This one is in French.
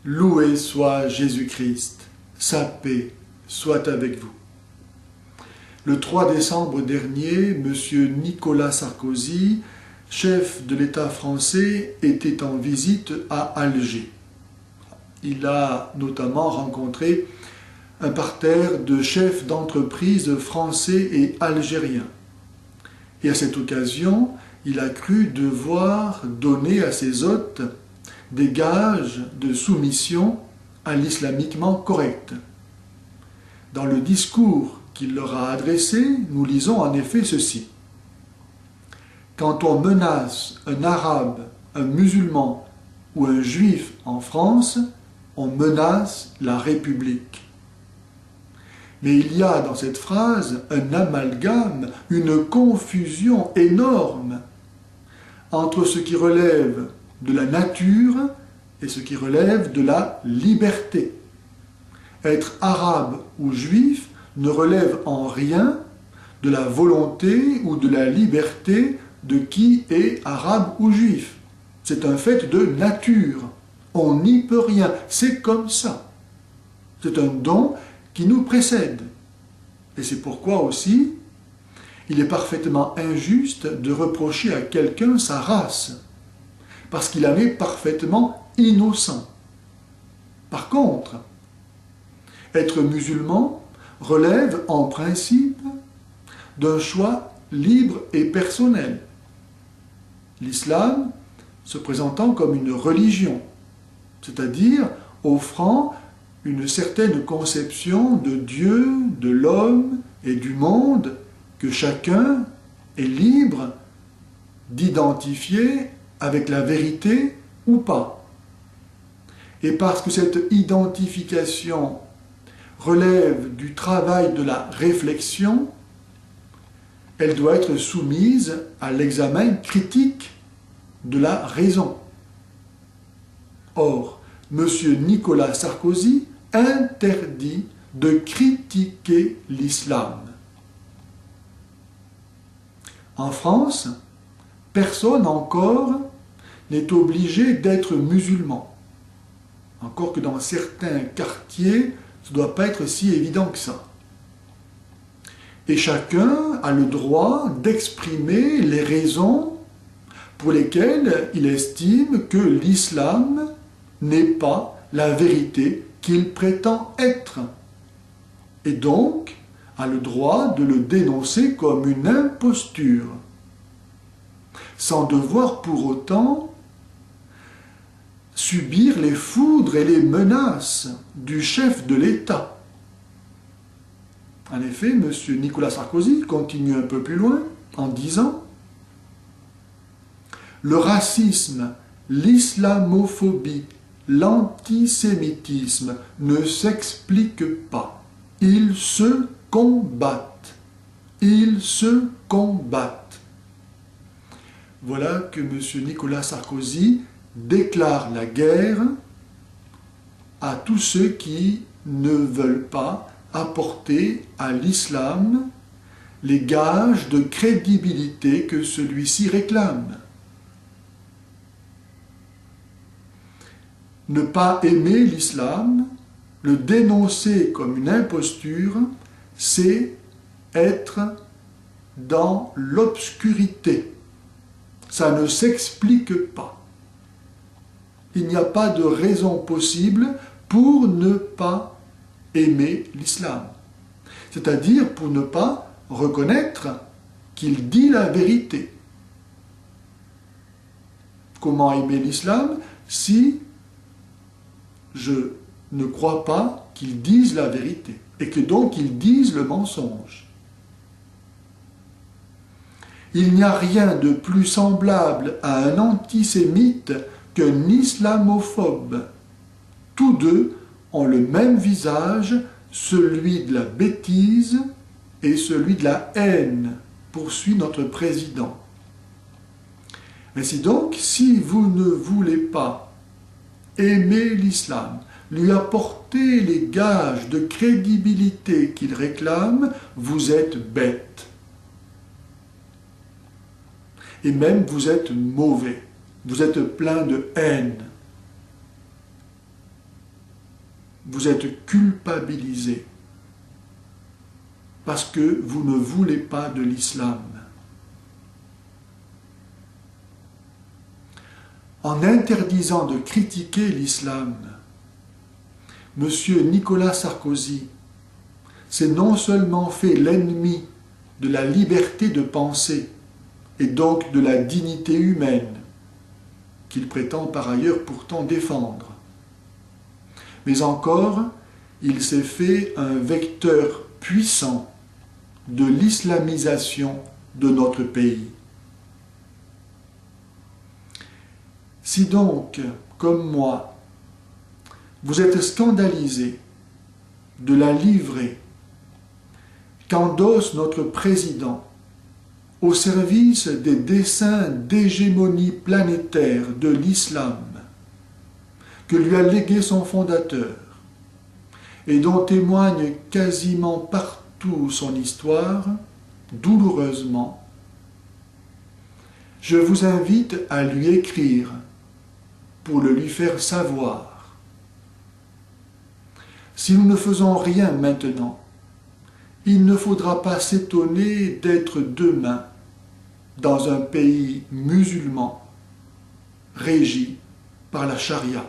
Loué soit Jésus-Christ, sa paix soit avec vous. Le 3 décembre dernier, M. Nicolas Sarkozy, chef de l'État français, était en visite à Alger. Il a notamment rencontré un parterre de chefs d'entreprise français et algériens. Et à cette occasion, il a cru devoir donner à ses hôtes des gages de soumission à l'islamiquement correct. Dans le discours qu'il leur a adressé, nous lisons en effet ceci. Quand on menace un arabe, un musulman ou un juif en France, on menace la République. Mais il y a dans cette phrase un amalgame, une confusion énorme entre ce qui relève de la nature et ce qui relève de la liberté. Être arabe ou juif ne relève en rien de la volonté ou de la liberté de qui est arabe ou juif. C'est un fait de nature. On n'y peut rien. C'est comme ça. C'est un don qui nous précède. Et c'est pourquoi aussi, il est parfaitement injuste de reprocher à quelqu'un sa race, parce qu'il en est parfaitement innocent. Par contre, être musulman relève en principe d'un choix libre et personnel. L'islam se présentant comme une religion, c'est-à-dire offrant une certaine conception de Dieu, de l'homme et du monde que chacun est libre d'identifier avec la vérité ou pas. Et parce que cette identification relève du travail de la réflexion, elle doit être soumise à l'examen critique de la raison. Or, M. Nicolas Sarkozy interdit de critiquer l'islam. En France, personne encore n'est obligé d'être musulman. Encore que dans certains quartiers, ça ne doit pas être si évident que ça. Et chacun a le droit d'exprimer les raisons pour lesquelles il estime que l'islam n'est pas la vérité qu'il prétend être. Et donc, a le droit de le dénoncer comme une imposture, sans devoir pour autant subir les foudres et les menaces du chef de l'État. En effet, M. Nicolas Sarkozy continue un peu plus loin en disant « Le racisme, l'islamophobie, l'antisémitisme ne s'expliquent pas. Ils se combattent. Ils se combattent. » Voilà que M. Nicolas Sarkozy déclare la guerre à tous ceux qui ne veulent pas apporter à l'islam les gages de crédibilité que celui-ci réclame. Ne pas aimer l'islam, le dénoncer comme une imposture, c'est être dans l'obscurité. Ça ne s'explique pas. Il n'y a pas de raison possible pour ne pas aimer l'islam. C'est-à-dire pour ne pas reconnaître qu'il dit la vérité. Comment aimer l'islam si je ne crois pas qu'ils disent la vérité et que donc ils disent le mensonge? Il n'y a rien de plus semblable à un antisémite qu'un islamophobe. Tous deux ont le même visage, celui de la bêtise et celui de la haine, poursuit notre président. Ainsi donc, si vous ne voulez pas aimer l'islam, lui apporter les gages de crédibilité qu'il réclame, vous êtes bête. Et même vous êtes mauvais, vous êtes plein de haine. vous êtes culpabilisé parce que vous ne voulez pas de l'islam. En interdisant de critiquer l'islam, M. Nicolas Sarkozy s'est non seulement fait l'ennemi de la liberté de penser et donc de la dignité humaine, qu'il prétend par ailleurs pourtant défendre, mais encore il s'est fait un vecteur puissant de l'islamisation de notre pays. Si donc, comme moi, vous êtes scandalisé de la livrée qu'endosse notre président au service des desseins d'hégémonie planétaire de l'islam que lui a légué son fondateur et dont témoigne quasiment partout son histoire, douloureusement, je vous invite à lui écrire pour le lui faire savoir. Si nous ne faisons rien maintenant, il ne faudra pas s'étonner d'être demain dans un pays musulman régi par la charia.